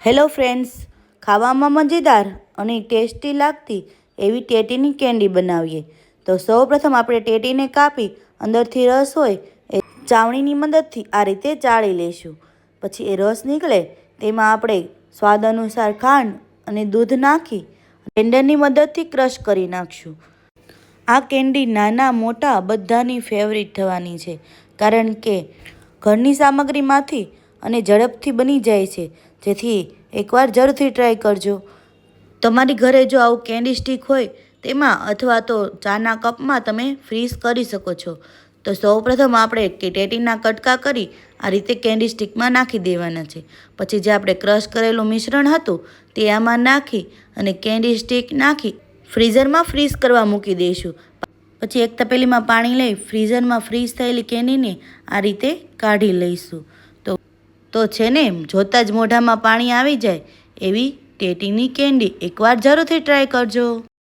Hello friends, ખાવામાં મજેદાર અને ટેસ્ટી લાગતી એવી ટેટીની કેન્ડી બનાવીએ. તો સૌપ્રથમ આપણે ટેટીને કાપી અંદરથી રસ હોય એ ચાવણીની મદદથી આ રીતે ચાળી લઈશું. પછી એ રસ નીકળે તેમાં આપણે સ્વાદ અનુસાર ખાંડ અને દૂધ નાખી બ્લેન્ડરની મદદથી ક્રશ કરી નાખશું. આ કેન્ડી નાના મોટા બધાની ફેવરિટ થવાની છે, કારણ કે ઘરની સામગ્રીમાંથી અને ઝડપથી બની જાય છે, જેથી એકવાર જરૂરથી ટ્રાય કરજો. તમારી ઘરે જો આવું કેન્ડી સ્ટિક હોય તેમાં અથવા તો ચાના કપમાં તમે ફ્રીઝ કરી શકો છો. તો સૌપ્રથમ આપણે ટેટીના કટકા કરી આ રીતે કેન્ડી સ્ટિકમાં નાખી દેવાના છે. પછી જે આપણે ક્રશ કરેલું મિશ્રણ હતું તે આમાં નાખી અને કેન્ડી સ્ટિક નાખી ફ્રીઝરમાં ફ્રીઝ કરવા મૂકી દઈશું. પછી એક તપેલીમાં પાણી લઈ ફ્રીઝરમાં ફ્રીઝ થયેલી કેન્ડીને આ રીતે કાઢી લઈશું. તો છે ને, જોતાં જ મોઢામાં પાણી આવી જાય એવી ટેટીની કેન્ડી એકવાર જરૂરથી ટ્રાય કરજો.